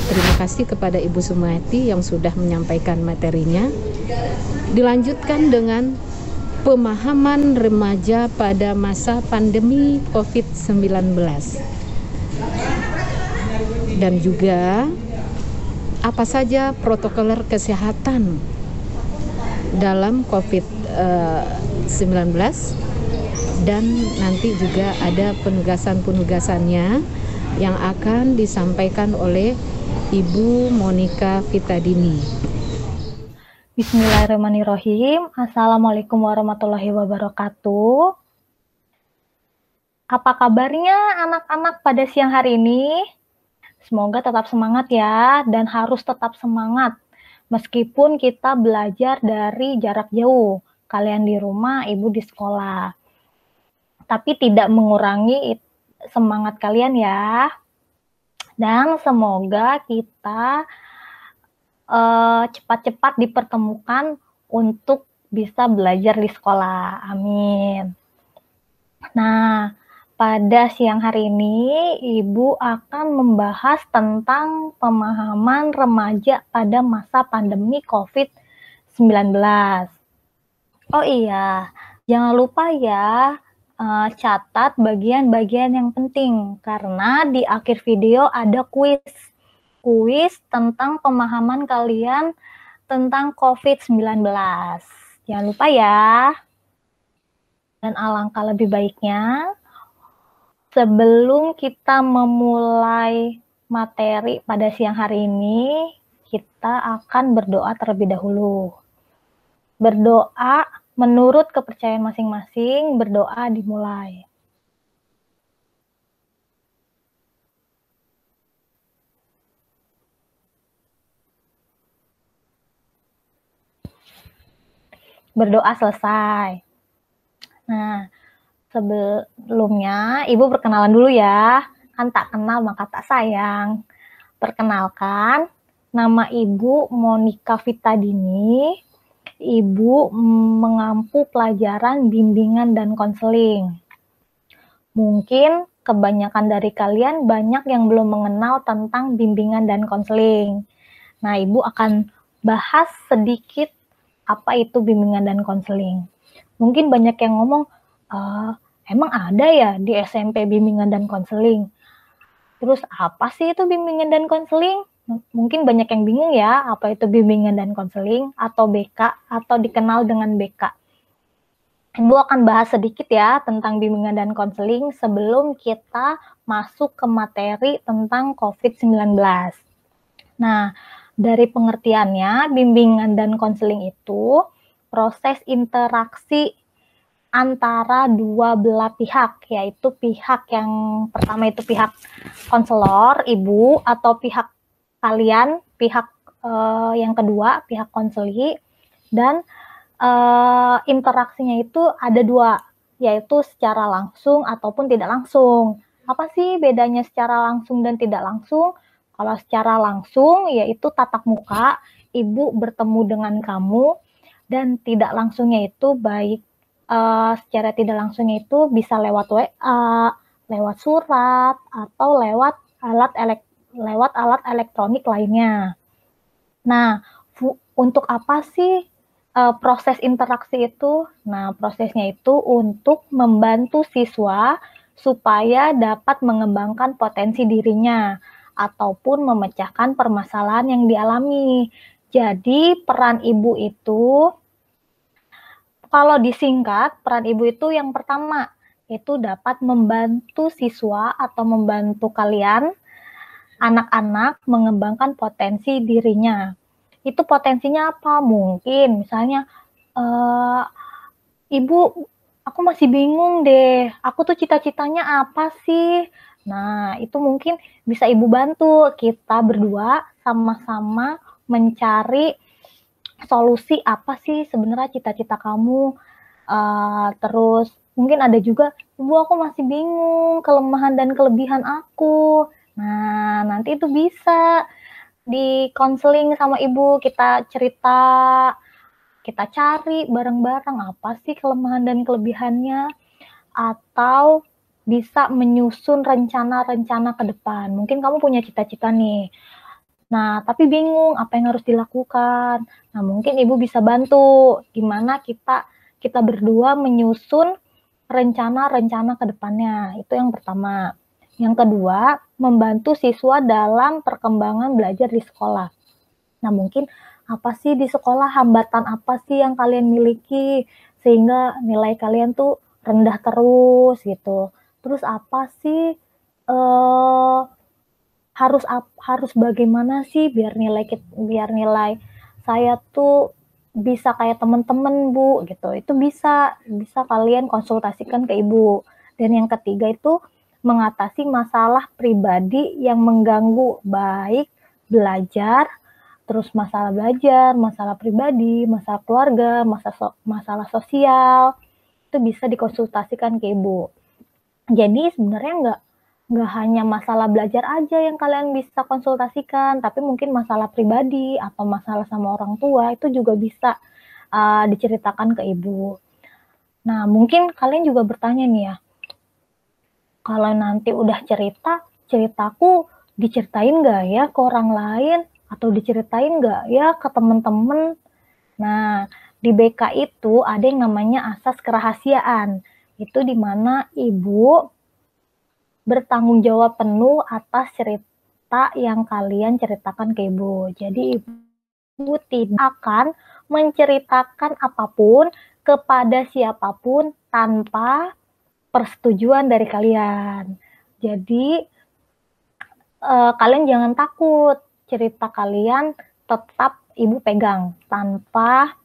berterima kasih kepada Ibu Sumiati yang sudah menyampaikan materinya. Dilanjutkan dengan pemahaman remaja pada masa pandemi COVID-19. Dan juga apa saja protokol kesehatan dalam COVID-19, dan nanti juga ada penugasan-penugasannya yang akan disampaikan oleh Ibu Monika Fitadini. Bismillahirrahmanirrahim. Assalamualaikum warahmatullahi wabarakatuh. Apa kabarnya anak-anak pada siang hari ini? Semoga tetap semangat ya, dan harus tetap semangat. Meskipun kita belajar dari jarak jauh, kalian di rumah, ibu di sekolah. Tapi tidak mengurangi semangat kalian ya. Dan semoga kita cepat-cepat dipertemukan untuk bisa belajar di sekolah. Amin. Nah, pada siang hari ini, Ibu akan membahas tentang pemahaman remaja pada masa pandemi COVID-19. Oh iya, jangan lupa ya, catat bagian-bagian yang penting, karena di akhir video ada kuis tentang pemahaman kalian tentang COVID-19. Jangan lupa ya. Dan alangkah lebih baiknya, sebelum kita memulai materi pada siang hari ini, kita akan berdoa terlebih dahulu. Berdoa menurut kepercayaan masing-masing, berdoa dimulai. Berdoa selesai. Nah, sebelumnya Ibu perkenalan dulu ya. Kan tak kenal maka tak sayang. Perkenalkan, nama Ibu Monika Fitadini. Ibu mengampu pelajaran bimbingan dan konseling. Mungkin kebanyakan dari kalian banyak yang belum mengenal tentang bimbingan dan konseling. Nah, Ibu akan bahas sedikit apa itu bimbingan dan konseling. Mungkin banyak yang ngomong, emang ada ya di SMP bimbingan dan konseling? Terus apa sih itu bimbingan dan konseling? Mungkin banyak yang bingung ya, apa itu bimbingan dan konseling atau BK atau dikenal dengan BK. Ibu akan bahas sedikit ya tentang bimbingan dan konseling sebelum kita masuk ke materi tentang COVID-19. Nah, dari pengertiannya, bimbingan dan konseling itu proses interaksi antara dua belah pihak, yaitu pihak yang pertama itu pihak konselor, ibu, atau pihak kalian, pihak yang kedua, pihak konseli, dan interaksinya itu ada dua, yaitu secara langsung ataupun tidak langsung. Apa sih bedanya secara langsung dan tidak langsung? Kalau secara langsung, yaitu tatap muka, ibu bertemu dengan kamu, dan tidak langsungnya itu baik secara tidak langsungnya itu bisa lewat WA, lewat surat, atau lewat alat elektronik lainnya. Nah, untuk apa sih proses interaksi itu? Nah, prosesnya itu untuk membantu siswa supaya dapat mengembangkan potensi dirinya ataupun memecahkan permasalahan yang dialami. Jadi, peran ibu itu, kalau disingkat, peran ibu itu yang pertama, itu dapat membantu siswa atau membantu kalian, anak-anak, mengembangkan potensi dirinya. Itu potensinya apa? Mungkin misalnya, Ibu, aku masih bingung deh, aku tuh cita-citanya apa sih? Nah, itu mungkin bisa Ibu bantu. Kita berdua sama-sama mencari solusi apa sih sebenarnya cita-cita kamu. Terus mungkin ada juga, Ibu aku masih bingung kelemahan dan kelebihan aku. Nah, nanti itu bisa di konseling sama Ibu, kita cerita, kita cari bareng-bareng apa sih kelemahan dan kelebihannya, atau bisa menyusun rencana-rencana ke depan. Mungkin kamu punya cita-cita nih, Nah, tapi bingung apa yang harus dilakukan. Nah, mungkin Ibu bisa bantu gimana kita berdua menyusun rencana-rencana ke depannya. Itu yang pertama. Yang kedua, membantu siswa dalam perkembangan belajar di sekolah. Nah, mungkin apa sih di sekolah, hambatan apa sih yang kalian miliki sehingga nilai kalian tuh rendah terus gitu. Terus apa sih eh harus bagaimana sih biar nilai saya tuh bisa kayak teman-teman Bu gitu. Itu bisa kalian konsultasikan ke Ibu. Dan yang ketiga itu mengatasi masalah pribadi yang mengganggu baik belajar, terus masalah pribadi, masalah keluarga, masalah sosial, itu bisa dikonsultasikan ke Ibu. Jadi sebenarnya nggak hanya masalah belajar aja yang kalian bisa konsultasikan, tapi mungkin masalah pribadi atau masalah sama orang tua itu juga bisa diceritakan ke Ibu. Nah, mungkin kalian juga bertanya nih ya, kalau nanti udah ceritaku diceritain nggak ya ke orang lain? Atau diceritain nggak ya ke teman-teman? Nah, di BK itu ada yang namanya asas kerahasiaan. Itu di mana Ibu bertanggung jawab penuh atas cerita yang kalian ceritakan ke Ibu. Jadi Ibu tidak akan menceritakan apapun kepada siapapun tanpa persetujuan dari kalian. Jadi kalian jangan takut, cerita kalian tetap Ibu pegang tanpa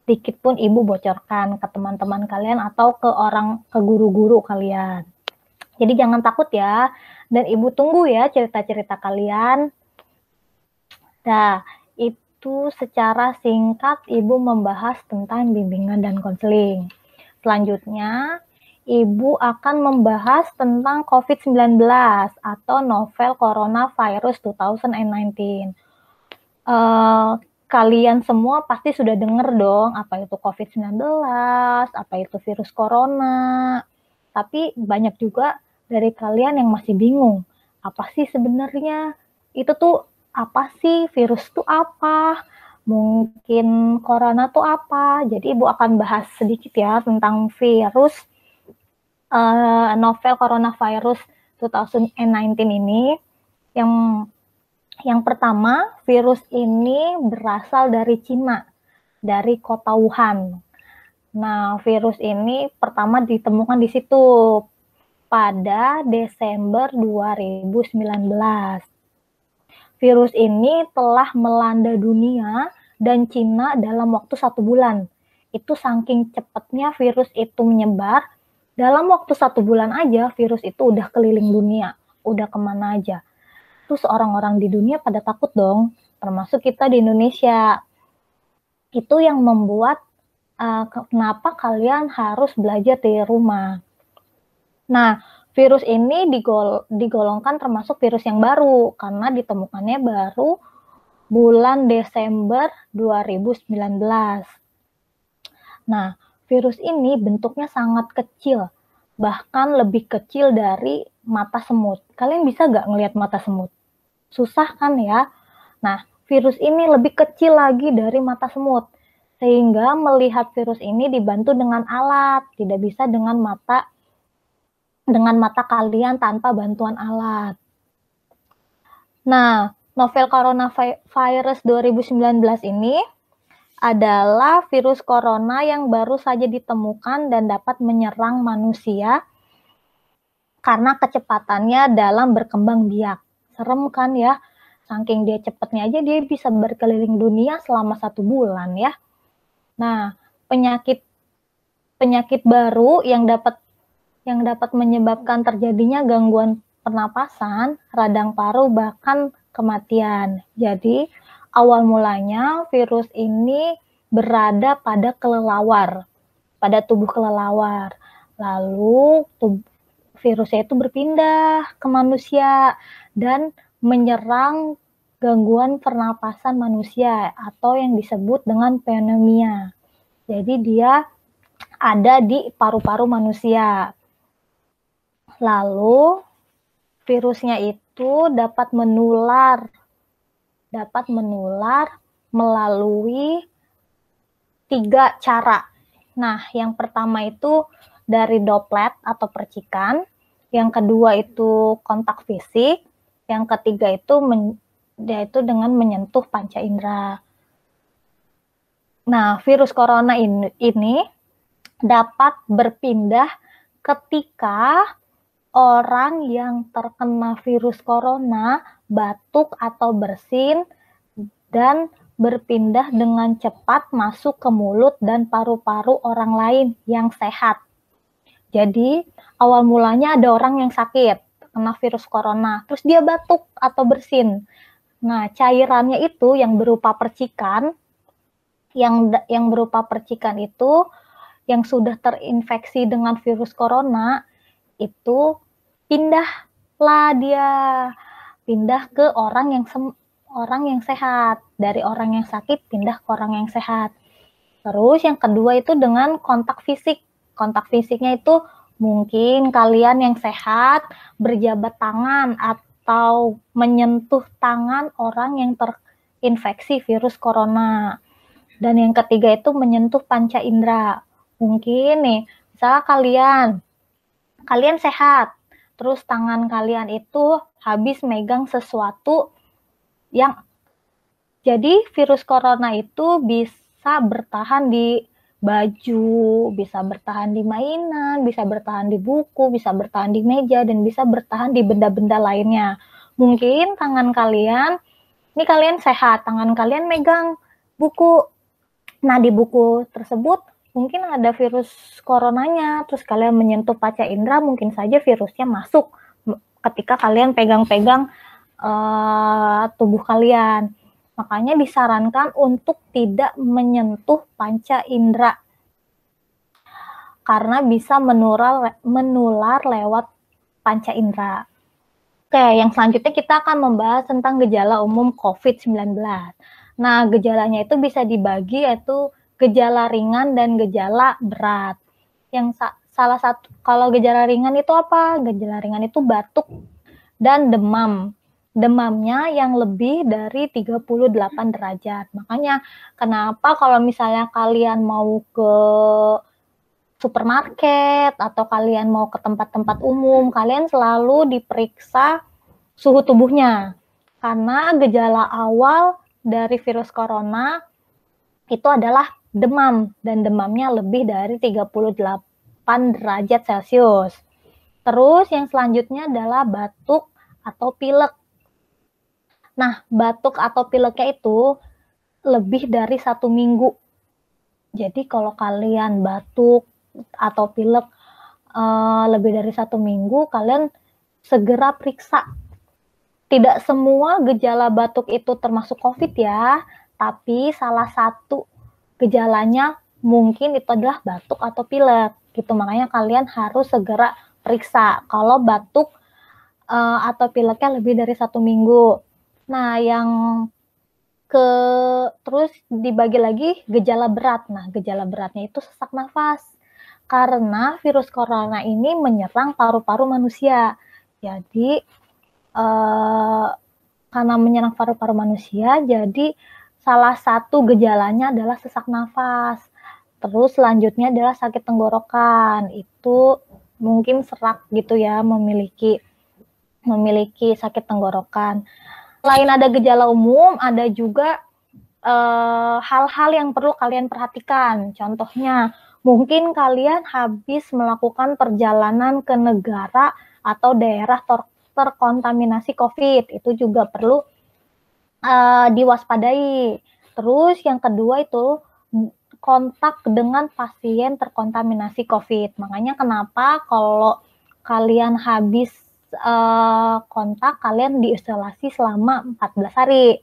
sedikit pun Ibu bocorkan ke teman-teman kalian atau ke guru-guru kalian. Jadi jangan takut ya, dan Ibu tunggu ya cerita-cerita kalian. Nah, itu secara singkat Ibu membahas tentang bimbingan dan konseling. Selanjutnya, Ibu akan membahas tentang COVID-19 atau novel coronavirus 2019. Kalian semua pasti sudah dengar dong apa itu COVID-19, apa itu virus corona. Tapi banyak juga dari kalian yang masih bingung. Apa sih sebenarnya? Itu tuh apa sih? Virus tuh apa? Mungkin corona tuh apa? Jadi Ibu akan bahas sedikit ya tentang virus novel coronavirus 2019 ini. Yang pertama, virus ini berasal dari Cina, dari kota Wuhan. Nah, virus ini pertama ditemukan di situ pada Desember 2019. Virus ini telah melanda dunia dan Cina dalam waktu 1 bulan. Itu saking cepatnya virus itu menyebar, dalam waktu 1 bulan aja virus itu udah keliling dunia, udah kemana aja. Terus orang-orang di dunia pada takut dong, termasuk kita di Indonesia. Itu yang membuat kenapa kalian harus belajar di rumah. Nah, virus ini digolongkan termasuk virus yang baru, karena ditemukannya baru bulan Desember 2019. Nah, virus ini bentuknya sangat kecil, bahkan lebih kecil dari mata semut. Kalian bisa nggak ngelihat mata semut? Susah kan ya? Nah, virus ini lebih kecil lagi dari mata semut. Sehingga melihat virus ini dibantu dengan alat, tidak bisa dengan mata kalian tanpa bantuan alat. Nah, novel coronavirus 2019 ini adalah virus corona yang baru saja ditemukan dan dapat menyerang manusia karena kecepatannya dalam berkembang biak. Serem kan ya? Saking dia cepatnya aja dia bisa berkeliling dunia selama 1 bulan ya. Nah, penyakit baru yang dapat menyebabkan terjadinya gangguan pernapasan, radang paru, bahkan kematian. Jadi, awal mulanya virus ini berada pada kelelawar, pada tubuh kelelawar. Lalu virusnya itu berpindah ke manusia dan menyerang gangguan pernapasan manusia atau yang disebut dengan pneumonia. Jadi dia ada di paru-paru manusia. Lalu virusnya itu dapat menular dapat menular melalui 3 cara. Nah, yang pertama itu dari droplet atau percikan, yang kedua itu kontak fisik, yang ketiga itu yaitu dengan menyentuh panca indera. Nah, virus corona ini dapat berpindah ketika orang yang terkena virus corona batuk atau bersin dan berpindah dengan cepat masuk ke mulut dan paru-paru orang lain yang sehat. Jadi, awal mulanya ada orang yang sakit, kena virus corona, terus dia batuk atau bersin. Nah, cairannya itu yang berupa percikan, yang berupa percikan itu, yang sudah terinfeksi dengan virus corona, itu pindah ke orang yang sehat, dari orang yang sakit pindah ke orang yang sehat. Terus yang kedua itu dengan kontak fisik. Kontak fisiknya itu mungkin kalian yang sehat berjabat tangan atau menyentuh tangan orang yang terinfeksi virus corona. Dan yang ketiga itu menyentuh panca indera. Mungkin nih, misalnya kalian sehat, terus tangan kalian itu habis megang sesuatu yang jadi virus corona itu bisa bertahan di baju, bisa bertahan di mainan, bisa bertahan di buku, bisa bertahan di meja, dan bisa bertahan di benda-benda lainnya. Mungkin tangan kalian, ini kalian sehat, tangan kalian megang buku. Nah, di buku tersebut mungkin ada virus coronanya, terus kalian menyentuh panca indera, mungkin saja virusnya masuk ketika kalian pegang-pegang tubuh kalian. Makanya disarankan untuk tidak menyentuh panca indera karena bisa menular lewat panca indera. Oke, yang selanjutnya kita akan membahas tentang gejala umum COVID-19. Nah, gejalanya itu bisa dibagi yaitu gejala ringan dan gejala berat. Yang salah satu, kalau gejala ringan itu apa? Gejala ringan itu batuk dan demam. Demamnya yang lebih dari 38 derajat. Makanya kenapa kalau misalnya kalian mau ke supermarket atau kalian mau ke tempat-tempat umum, kalian selalu diperiksa suhu tubuhnya. Karena gejala awal dari virus corona itu adalah demam, dan demamnya lebih dari 38 derajat Celcius. Terus yang selanjutnya adalah batuk atau pilek. Nah, batuk atau pileknya itu lebih dari 1 minggu. Jadi kalau kalian batuk atau pilek lebih dari 1 minggu, kalian segera periksa. Tidak semua gejala batuk itu termasuk COVID ya, tapi salah satu gejalanya mungkin itu adalah batuk atau pilek. Gitu, makanya kalian harus segera periksa kalau batuk atau pileknya lebih dari 1 minggu. Nah, terus dibagi lagi gejala berat. Nah, gejala beratnya itu sesak nafas. Karena virus corona ini menyerang paru-paru manusia. Jadi, karena menyerang paru-paru manusia, jadi salah satu gejalanya adalah sesak nafas. Terus selanjutnya adalah sakit tenggorokan. Itu mungkin serak gitu ya, memiliki sakit tenggorokan. Selain ada gejala umum, ada juga hal-hal yang perlu kalian perhatikan. Contohnya, mungkin kalian habis melakukan perjalanan ke negara atau daerah terkontaminasi COVID. Itu juga perlu diwaspadai. Terus yang kedua itu kontak dengan pasien terkontaminasi COVID. Makanya kenapa kalau kalian habis kontak, kalian diisolasi selama 14 hari.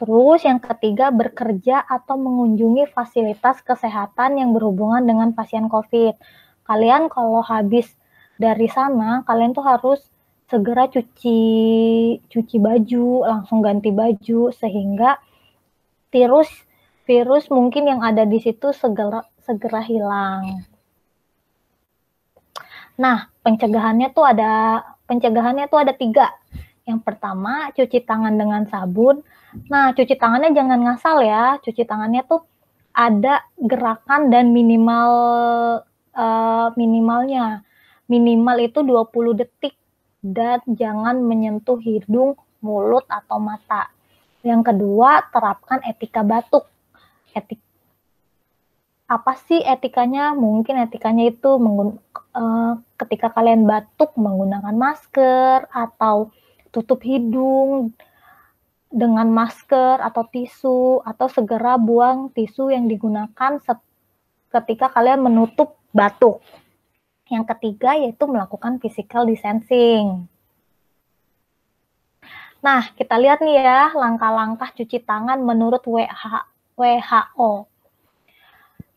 Terus yang ketiga, bekerja atau mengunjungi fasilitas kesehatan yang berhubungan dengan pasien COVID. Kalian kalau habis dari sana, kalian tuh harus segera cuci baju, langsung ganti baju, sehingga virus mungkin yang ada di situ segera hilang. Nah, pencegahannya tuh ada 3. Yang pertama, cuci tangan dengan sabun Nah, cuci tangannya jangan ngasal ya. Cuci tangannya tuh ada gerakan dan minimalnya. Minimal itu 20 detik dan jangan menyentuh hidung, mulut, atau mata. Yang kedua, terapkan etika batuk. Apa sih etikanya? Mungkin etikanya itu ketika kalian batuk menggunakan masker atau tutup hidung dengan masker atau tisu, atau segera buang tisu yang digunakan ketika kalian menutup batuk. Yang ketiga yaitu melakukan physical distancing. Nah, kita lihat nih ya langkah-langkah cuci tangan menurut WHO.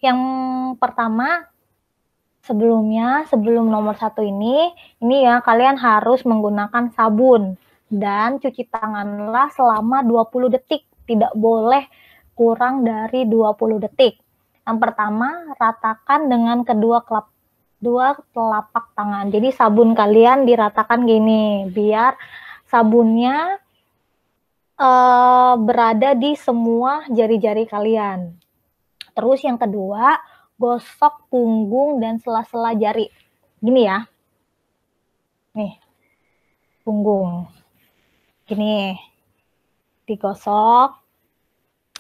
Yang pertama, sebelum nomor 1 ini ya kalian harus menggunakan sabun dan cuci tanganlah selama 20 detik, tidak boleh kurang dari 20 detik. Yang pertama, ratakan dengan kedua telapak tangan. Jadi sabun kalian diratakan gini, biar sabunnya berada di semua jari-jari kalian. Terus yang kedua, gosok punggung dan sela-sela jari. Gini ya. Nih, punggung. Gini. Digosok.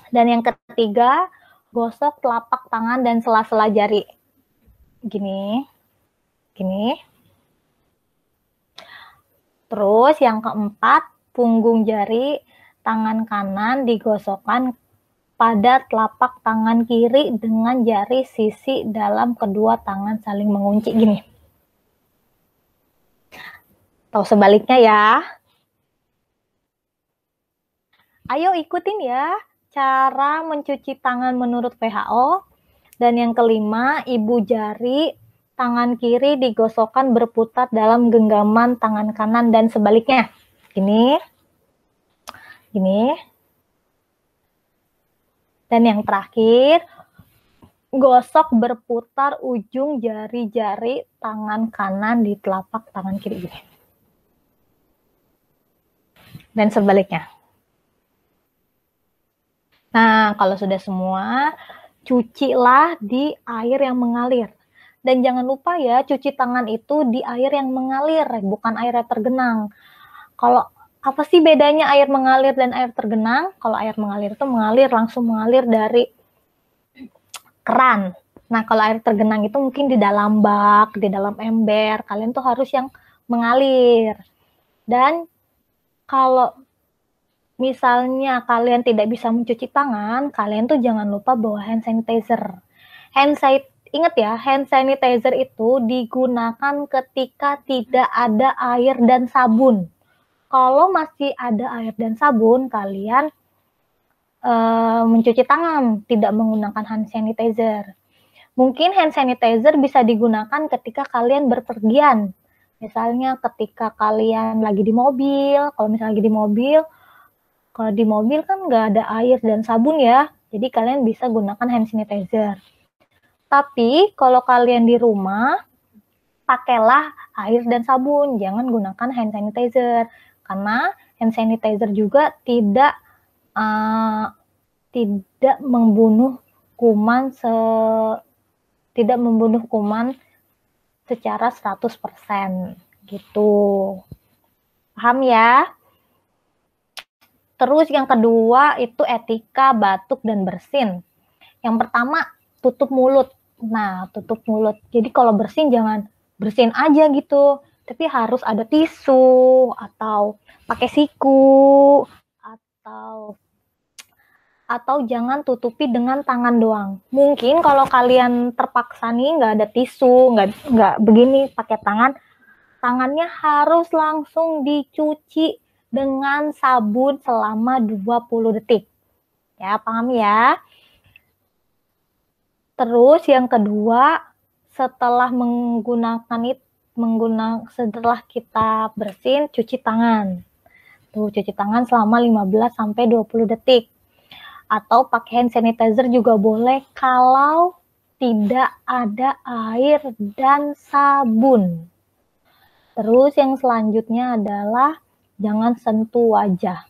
Dan yang ketiga, gosok telapak tangan dan sela-sela jari. Gini. Gini. Terus yang keempat, punggung jari tangan kanan digosokkan pada telapak tangan kiri dengan jari sisi dalam kedua tangan saling mengunci gini. Atau sebaliknya ya. Ayo ikutin ya cara mencuci tangan menurut WHO. Dan yang kelima, ibu jari tangan kiri digosokkan berputar dalam genggaman tangan kanan dan sebaliknya. Gini. Gini. Dan yang terakhir, gosok berputar ujung jari-jari tangan kanan di telapak tangan kiri. Dan sebaliknya. Nah, kalau sudah semua, cucilah di air yang mengalir. Dan jangan lupa ya, cuci tangan itu di air yang mengalir, bukan air yang tergenang. Kalau apa sih bedanya air mengalir dan air tergenang? Kalau air mengalir itu langsung mengalir dari keran. Nah, kalau air tergenang itu mungkin di dalam bak, di dalam ember. Kalian tuh harus yang mengalir. Dan kalau misalnya kalian tidak bisa mencuci tangan, kalian tuh jangan lupa bawa hand sanitizer. Ingat ya, hand sanitizer itu digunakan ketika tidak ada air dan sabun. Kalau masih ada air dan sabun, kalian mencuci tangan, tidak menggunakan hand sanitizer. Mungkin hand sanitizer bisa digunakan ketika kalian berpergian. Misalnya ketika kalian lagi di mobil, kalau misalnya lagi di mobil kan nggak ada air dan sabun ya, jadi kalian bisa gunakan hand sanitizer. Tapi kalau kalian di rumah, pakailah air dan sabun, jangan gunakan hand sanitizer. Karena hand sanitizer juga tidak membunuh kuman secara 100% gitu. Paham ya? Terus yang kedua itu etika batuk dan bersin. Yang pertama, tutup mulut. Nah, tutup mulut. Jadi kalau bersin jangan bersin aja gitu, tapi harus ada tisu atau pakai siku atau jangan tutupi dengan tangan doang. Mungkin kalau kalian terpaksa nih nggak ada tisu, nggak begini pakai tangannya harus langsung dicuci dengan sabun selama 20 detik. Ya, paham ya? Terus yang kedua, setelah setelah kita bersin, cuci tangan. Tuh, cuci tangan selama 15 sampai 20 detik. Atau pakai hand sanitizer juga boleh kalau tidak ada air dan sabun. Terus yang selanjutnya adalah jangan sentuh wajah.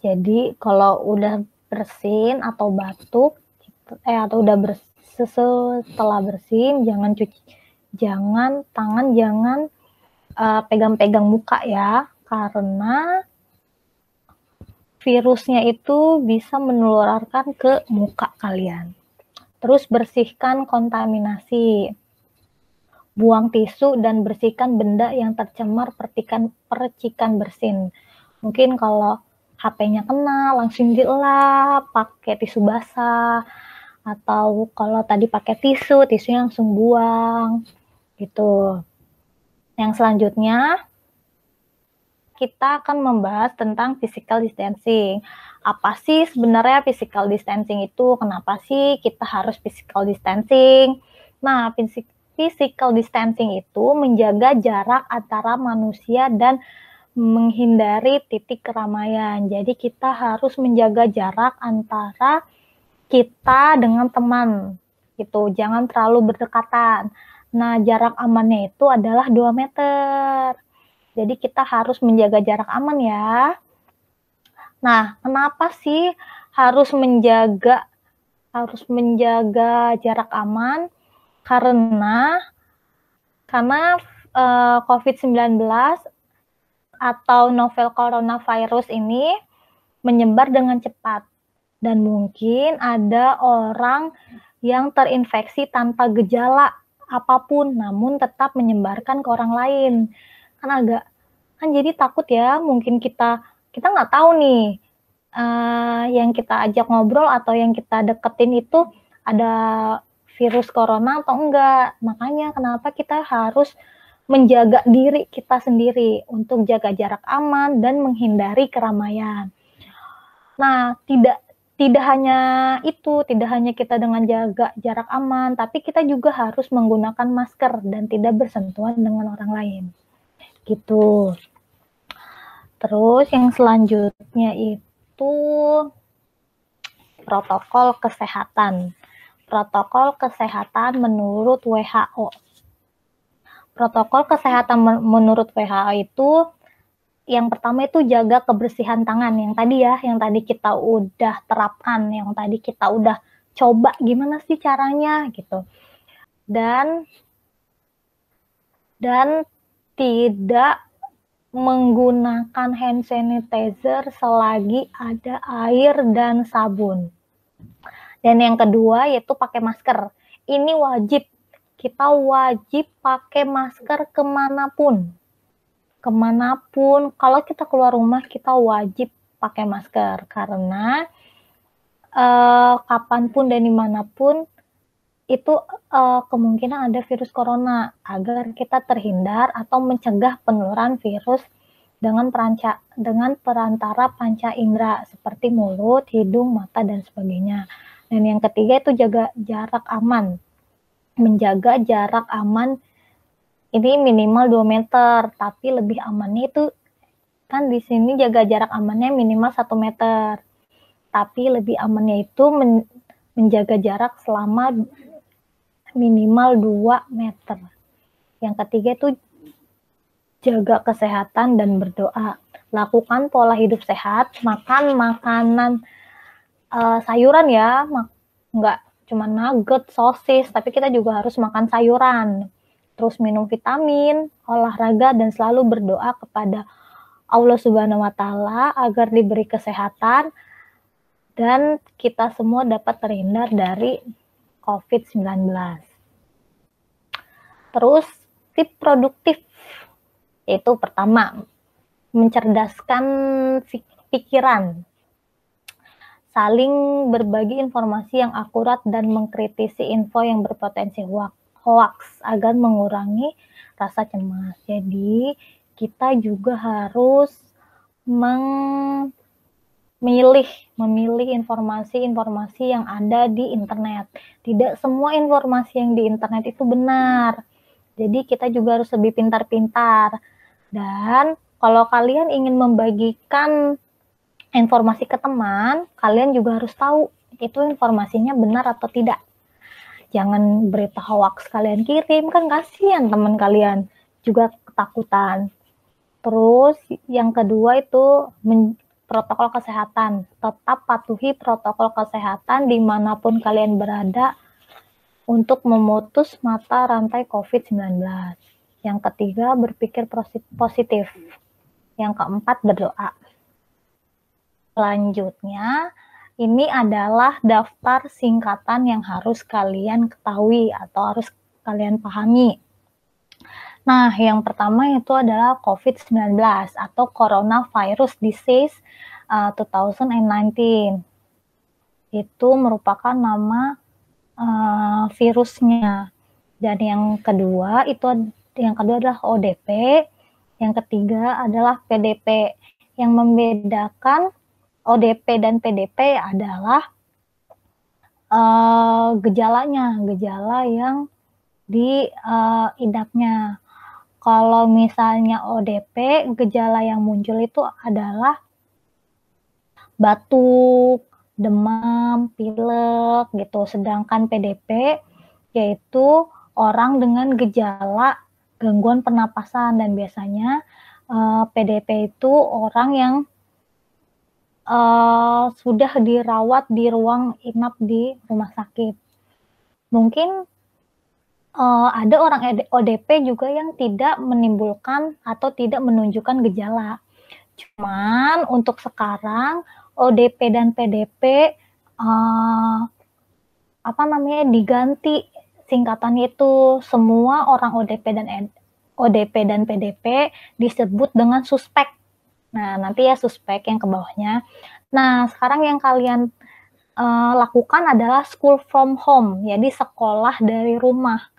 Jadi kalau udah bersin atau batuk atau udah setelah bersin jangan pegang-pegang muka ya, karena virusnya itu bisa menularkan ke muka kalian. Terus bersihkan kontaminasi. Buang tisu dan bersihkan benda yang tercemar percikan bersin. Mungkin kalau HP-nya kena, langsung dilap pakai tisu basah. Atau kalau tadi pakai tisunya langsung buang. Gitu. Yang selanjutnya, kita akan membahas tentang physical distancing. Apa sih sebenarnya physical distancing itu? Kenapa sih kita harus physical distancing? Nah, physical distancing itu menjaga jarak antara manusia dan menghindari titik keramaian. Jadi kita harus menjaga jarak antara kita dengan teman. Gitu, jangan terlalu berdekatan. Nah, jarak amannya itu adalah 2 meter. Jadi kita harus menjaga jarak aman ya. Nah, kenapa sih harus menjaga jarak aman? Karena COVID-19 atau novel coronavirus ini menyebar dengan cepat dan mungkin ada orang yang terinfeksi tanpa gejala apapun namun tetap menyebarkan ke orang lain. Kan jadi takut ya, mungkin kita nggak tahu nih yang kita ajak ngobrol atau yang kita deketin itu ada virus corona atau enggak. Makanya kenapa kita harus menjaga diri kita sendiri untuk jaga jarak aman dan menghindari keramaian. Nah, tidak hanya kita dengan jaga jarak aman, tapi kita juga harus menggunakan masker dan tidak bersentuhan dengan orang lain. Gitu. Terus yang selanjutnya itu protokol kesehatan. Protokol kesehatan menurut WHO. Protokol kesehatan menurut WHO itu yang pertama itu jaga kebersihan tangan. Yang tadi kita udah terapkan, yang tadi kita udah coba gimana sih caranya gitu. Dan tidak menggunakan hand sanitizer selagi ada air dan sabun. Dan yang kedua yaitu pakai masker. Ini wajib. Kita wajib pakai masker kemanapun. Kalau kita keluar rumah kita wajib pakai masker. Karena kapanpun dan dimanapun itu kemungkinan ada virus corona, agar kita terhindar atau mencegah penularan virus dengan perantara panca indera seperti mulut, hidung, mata, dan sebagainya. Dan yang ketiga itu jaga jarak aman. Menjaga jarak aman ini minimal 2 meter, tapi lebih amannya itu kan di sini jaga jarak amannya minimal 1 meter. Tapi lebih amannya itu menjaga jarak selama minimal 2 meter. Yang ketiga itu jaga kesehatan dan berdoa. Lakukan pola hidup sehat, makan makanan sayuran ya, nggak cuma nugget, sosis, tapi kita juga harus makan sayuran. Terus minum vitamin, olahraga, dan selalu berdoa kepada Allah Subhanahu wa Ta'ala agar diberi kesehatan dan kita semua dapat terhindar dari COVID-19. Terus tip produktif yaitu pertama, mencerdaskan pikiran, saling berbagi informasi yang akurat dan mengkritisi info yang berpotensi hoax agar mengurangi rasa cemas. Jadi kita juga harus memilih informasi-informasi yang ada di internet. Tidak semua informasi yang di internet itu benar. Jadi kita juga harus lebih pintar-pintar. Dan kalau kalian ingin membagikan informasi ke teman, kalian juga harus tahu itu informasinya benar atau tidak. Jangan berita hoax kalian kirim, kan kasihan teman kalian juga ketakutan. Terus yang kedua itu protokol kesehatan. Tetap patuhi protokol kesehatan dimanapun kalian berada untuk memutus mata rantai COVID-19. Yang ketiga, berpikir positif. Yang keempat, berdoa. Selanjutnya, ini adalah daftar singkatan yang harus kalian ketahui atau harus kalian pahami. Nah, yang pertama itu adalah COVID-19 atau Coronavirus Disease 2019. Itu merupakan nama virusnya. Dan yang kedua adalah ODP, yang ketiga adalah PDP. Yang membedakan ODP dan PDP adalah gejala yang diidapnya. Kalau misalnya ODP, gejala yang muncul itu adalah batuk, demam, pilek gitu. Sedangkan PDP yaitu orang dengan gejala gangguan pernapasan, dan biasanya PDP itu orang yang sudah dirawat di ruang inap di rumah sakit. Mungkin ada orang ODP juga yang tidak menimbulkan atau tidak menunjukkan gejala. Cuman untuk sekarang ODP dan PDP diganti singkatannya itu. Semua orang ODP dan PDP disebut dengan suspek. Nah, nanti ya suspek yang ke bawahnya. Nah, sekarang yang kalian lakukan adalah school from home, jadi sekolah dari rumah.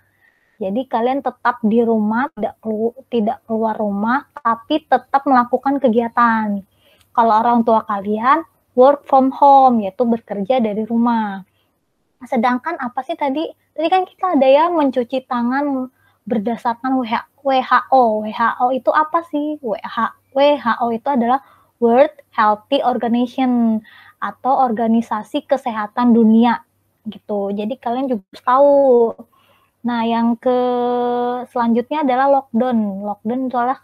Jadi kalian tetap di rumah, tidak keluar rumah, tapi tetap melakukan kegiatan. Kalau orang tua kalian work from home, yaitu bekerja dari rumah. Sedangkan apa sih tadi? Tadi kan kita ada ya mencuci tangan berdasarkan WHO. WHO itu apa sih? WHO itu adalah World Healthy Organization atau Organisasi Kesehatan Dunia gitu. Jadi kalian juga harus tahu. Nah, yang selanjutnya adalah lockdown. Lockdown itu adalah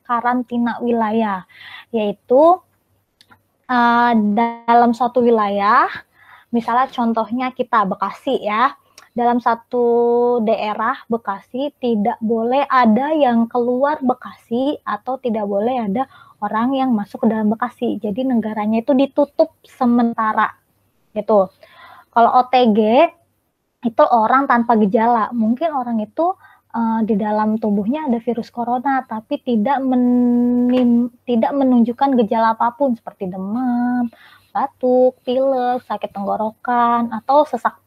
karantina wilayah, yaitu dalam suatu wilayah, misalnya contohnya kita Bekasi ya, dalam satu daerah Bekasi tidak boleh ada yang keluar Bekasi atau tidak boleh ada orang yang masuk ke dalam Bekasi. Jadi negaranya itu ditutup sementara gitu. Kalau OTG itu orang tanpa gejala. Mungkin orang itu di dalam tubuhnya ada virus corona tapi tidak menunjukkan gejala apapun seperti demam, batuk, pilek, sakit tenggorokan, atau sesak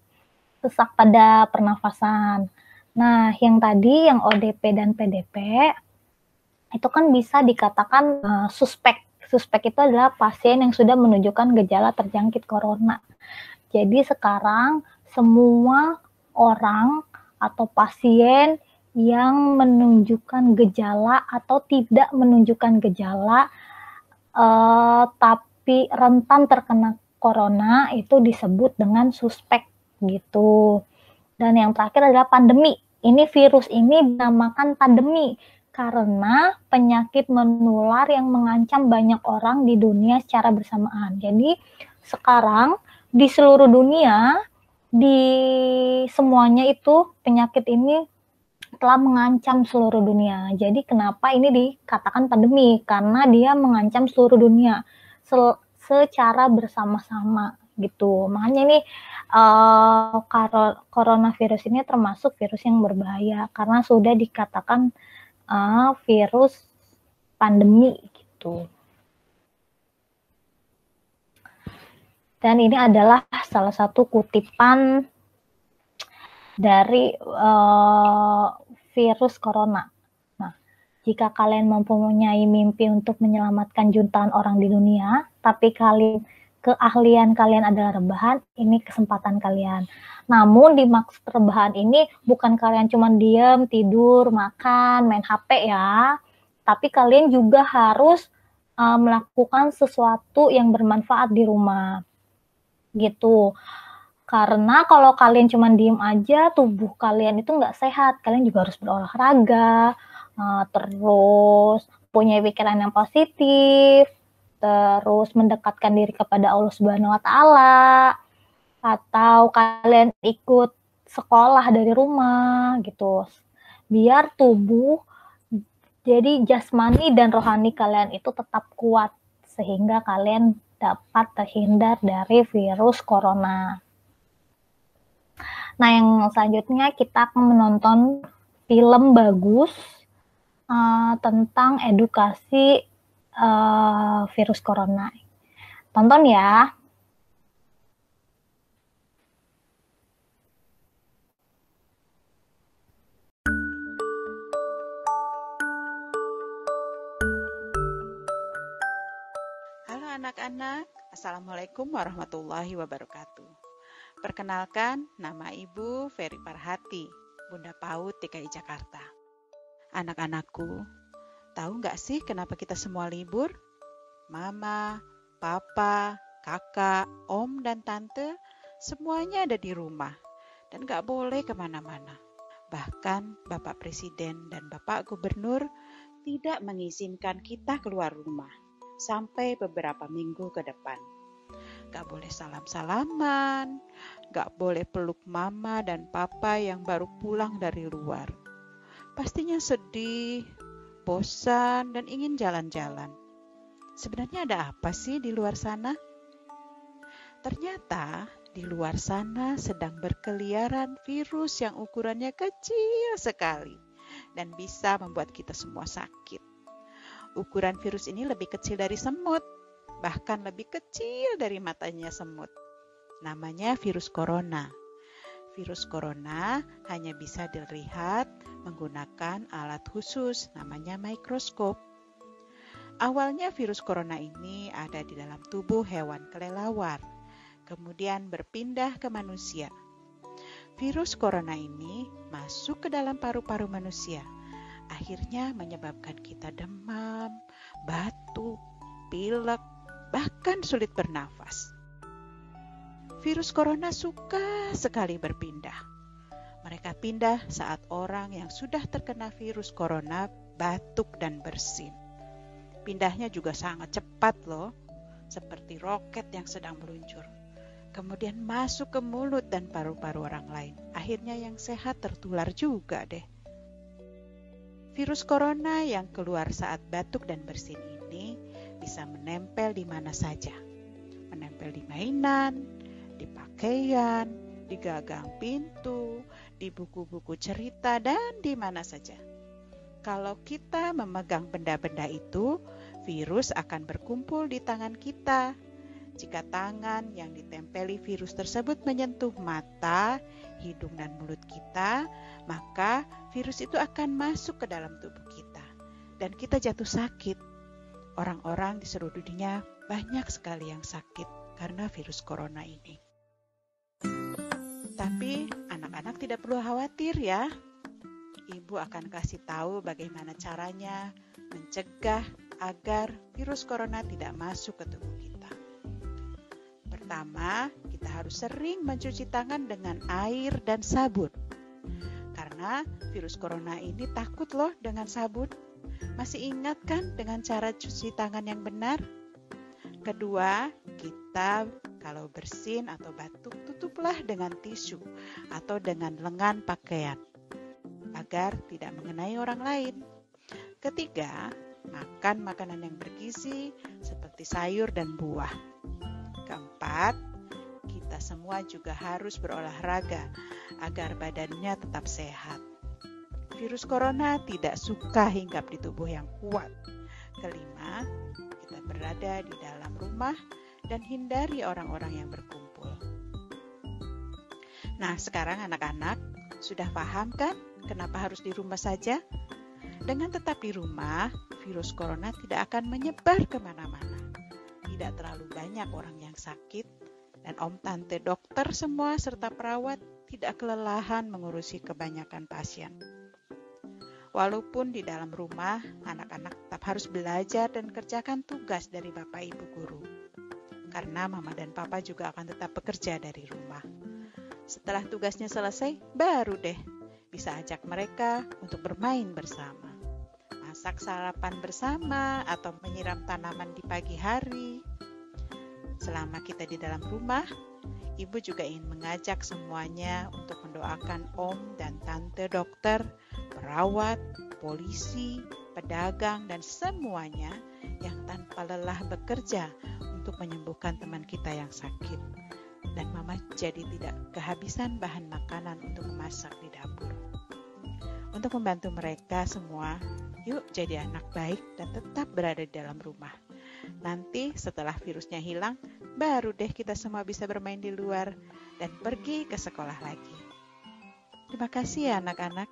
pada pernafasan. Nah, yang tadi yang ODP dan PDP itu kan bisa dikatakan suspek. Suspek itu adalah pasien yang sudah menunjukkan gejala terjangkit corona. Jadi sekarang semua orang atau pasien yang menunjukkan gejala atau tidak menunjukkan gejala tapi rentan terkena corona itu disebut dengan suspek gitu. Dan yang terakhir adalah pandemi. Ini virus ini dinamakan pandemi karena penyakit menular yang mengancam banyak orang di dunia secara bersamaan. Jadi sekarang di seluruh dunia, di semuanya itu penyakit ini telah mengancam seluruh dunia. Jadi kenapa ini dikatakan pandemi? Karena dia mengancam seluruh dunia secara bersama-sama gitu. Makanya ini coronavirus ini termasuk virus yang berbahaya karena sudah dikatakan virus pandemi gitu. Dan ini adalah salah satu kutipan dari virus corona. Nah, jika kalian mempunyai mimpi untuk menyelamatkan jutaan orang di dunia, tapi keahlian kalian adalah rebahan, ini kesempatan kalian. Namun di maksud rebahan ini bukan kalian cuma diam, tidur, makan, main HP ya, tapi kalian juga harus melakukan sesuatu yang bermanfaat di rumah gitu. Karena kalau kalian cuma diem aja, tubuh kalian itu nggak sehat. Kalian juga harus berolahraga, terus punya pikiran yang positif, terus mendekatkan diri kepada Allah Subhanahu wa taala, atau kalian ikut sekolah dari rumah gitu. Biar tubuh, jadi jasmani dan rohani kalian itu tetap kuat sehingga kalian dapat terhindar dari virus corona. Nah, yang selanjutnya kita akan menonton film bagus tentang edukasi virus corona. Tonton ya. Halo anak-anak, Assalamualaikum warahmatullahi wabarakatuh. Perkenalkan, nama Ibu Ferry Parhati, Bunda PAUD DKI Jakarta. Anak-anakku, tahu nggak sih kenapa kita semua libur? Mama, papa, kakak, om, dan tante, semuanya ada di rumah dan nggak boleh kemana-mana. Bahkan Bapak Presiden dan Bapak Gubernur tidak mengizinkan kita keluar rumah sampai beberapa minggu ke depan. Gak boleh salam-salaman, gak boleh peluk mama dan papa yang baru pulang dari luar. Pastinya sedih, bosan, dan ingin jalan-jalan. Sebenarnya ada apa sih di luar sana? Ternyata di luar sana sedang berkeliaran virus yang ukurannya kecil sekali dan bisa membuat kita semua sakit. Ukuran virus ini lebih kecil dari semut, bahkan lebih kecil dari matanya semut. Namanya virus corona. Virus corona hanya bisa dilihat menggunakan alat khusus namanya mikroskop. Awalnya virus corona ini ada di dalam tubuh hewan kelelawar, kemudian berpindah ke manusia. Virus corona ini masuk ke dalam paru-paru manusia, akhirnya menyebabkan kita demam, batuk, pilek, bahkan sulit bernafas. Virus corona suka sekali berpindah. Mereka pindah saat orang yang sudah terkena virus corona batuk dan bersin. Pindahnya juga sangat cepat loh, seperti roket yang sedang meluncur. Kemudian masuk ke mulut dan paru-paru orang lain. Akhirnya yang sehat tertular juga deh. Virus corona yang keluar saat batuk dan bersin ini bisa menempel di mana saja. Menempel di mainan, di pakaian, di gagang pintu, di buku-buku cerita, dan di mana saja. Kalau kita memegang benda-benda itu, virus akan berkumpul di tangan kita. Jika tangan yang ditempeli virus tersebut menyentuh mata, hidung, dan mulut kita, maka virus itu akan masuk ke dalam tubuh kita dan kita jatuh sakit. Orang-orang di seluruh dunia banyak sekali yang sakit karena virus corona ini. Tapi anak-anak tidak perlu khawatir ya. Ibu akan kasih tahu bagaimana caranya mencegah agar virus corona tidak masuk ke tubuh kita. Pertama, kita harus sering mencuci tangan dengan air dan sabun. Karena virus corona ini takut loh dengan sabun. Masih ingat kan dengan cara cuci tangan yang benar? Kedua, kita kalau bersin atau batuk, tutuplah dengan tisu atau dengan lengan pakaian agar tidak mengenai orang lain. Ketiga, makan makanan yang bergizi seperti sayur dan buah. Keempat, kita semua juga harus berolahraga agar badannya tetap sehat. Virus corona tidak suka hinggap di tubuh yang kuat. Kelima, kita berada di dalam rumah dan hindari orang-orang yang berkumpul. Nah, sekarang anak-anak sudah paham kan kenapa harus di rumah saja? Dengan tetap di rumah, virus corona tidak akan menyebar kemana-mana. Tidak terlalu banyak orang yang sakit, dan om, tante, dokter semua serta perawat tidak kelelahan mengurusi kebanyakan pasien. Walaupun di dalam rumah, anak-anak tetap harus belajar dan kerjakan tugas dari Bapak Ibu guru. Karena Mama dan Papa juga akan tetap bekerja dari rumah. Setelah tugasnya selesai, baru deh bisa ajak mereka untuk bermain bersama. memasak sarapan bersama, atau menyiram tanaman di pagi hari. Selama kita di dalam rumah, Ibu juga ingin mengajak semuanya untuk mendoakan om dan tante dokter, perawat, polisi, pedagang, dan semuanya yang tanpa lelah bekerja untuk menyembuhkan teman kita yang sakit. Dan Mama jadi tidak kehabisan bahan makanan untuk memasak di dapur. Untuk membantu mereka semua, yuk jadi anak baik dan tetap berada di dalam rumah. Nanti setelah virusnya hilang, baru deh kita semua bisa bermain di luar dan pergi ke sekolah lagi. Terima kasih ya anak-anak.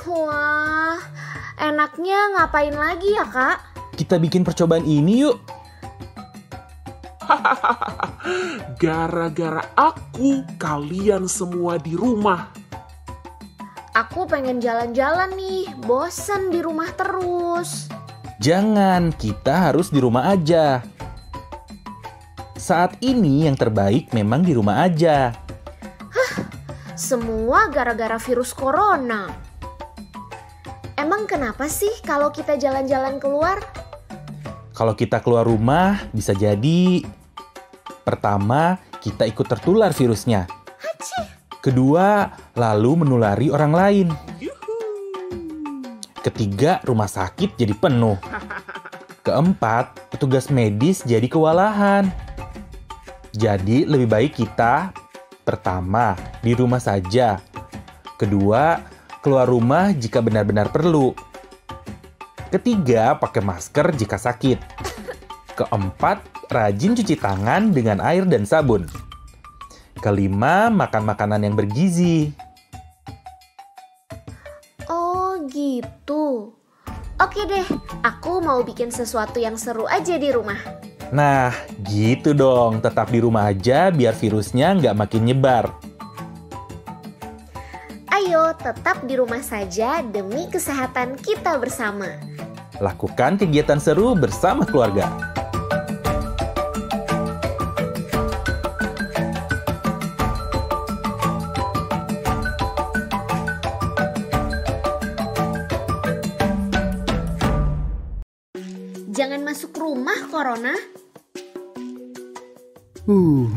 Wah, enaknya ngapain lagi ya, Kak? Kita bikin percobaan ini yuk. Gara-gara aku, kalian semua di rumah. Aku pengen jalan-jalan nih, bosen di rumah terus. Jangan, kita harus di rumah aja. Saat ini yang terbaik memang di rumah aja. Semua gara-gara virus corona. Emang kenapa sih kalau kita jalan-jalan keluar? Kalau kita keluar rumah, bisa jadi pertama, kita ikut tertular virusnya. Kedua, lalu menulari orang lain. Ketiga, rumah sakit jadi penuh. Keempat, petugas medis jadi kewalahan. Jadi lebih baik kita pertama di rumah saja. Kedua, keluar rumah jika benar-benar perlu. Ketiga, pakai masker jika sakit. Keempat, rajin cuci tangan dengan air dan sabun. Kelima, makan makanan yang bergizi. Oh gitu. Oke deh, aku mau bikin sesuatu yang seru aja di rumah. Nah, gitu dong. Tetap di rumah aja biar virusnya nggak makin nyebar. Ayo tetap di rumah saja demi kesehatan kita bersama. Lakukan kegiatan seru bersama keluarga. Jangan masuk rumah, Corona.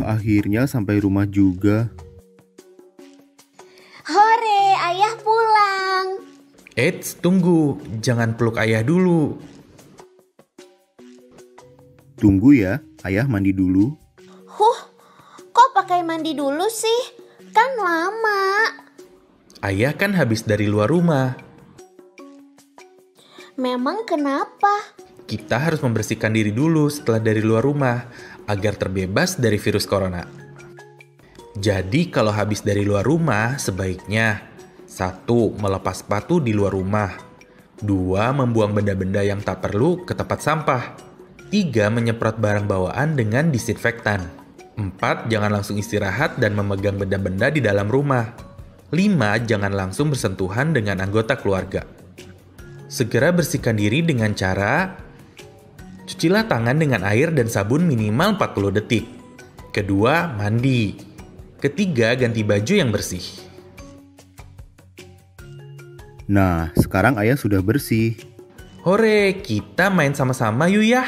Akhirnya sampai rumah juga. Hore, ayah pulang. Eits, tunggu. Jangan peluk ayah dulu. Tunggu ya, ayah mandi dulu. Kok pakai mandi dulu sih? Kan lama. Ayah kan habis dari luar rumah. Memang kenapa? Kita harus membersihkan diri dulu setelah dari luar rumah agar terbebas dari virus corona. Jadi kalau habis dari luar rumah sebaiknya 1. Melepas sepatu di luar rumah. 2. Membuang benda-benda yang tak perlu ke tempat sampah. 3. Menyemprot barang bawaan dengan disinfektan. 4. Jangan langsung istirahat dan memegang benda-benda di dalam rumah. 5. Jangan langsung bersentuhan dengan anggota keluarga. Segera bersihkan diri dengan cara cucilah tangan dengan air dan sabun minimal 40 detik. Kedua, mandi. Ketiga, ganti baju yang bersih. Nah, sekarang ayah sudah bersih. Hore, kita main sama-sama yuk ya.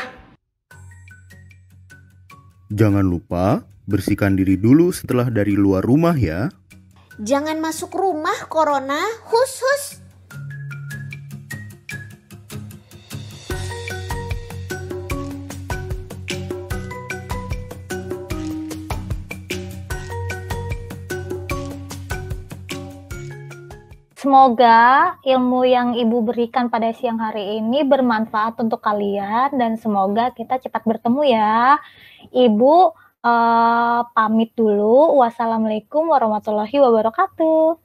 Jangan lupa bersihkan diri dulu setelah dari luar rumah ya. Jangan masuk rumah, Corona. Hus. Semoga ilmu yang Ibu berikan pada siang hari ini bermanfaat untuk kalian dan semoga kita cepat bertemu ya. Ibu pamit dulu. Wassalamualaikum warahmatullahi wabarakatuh.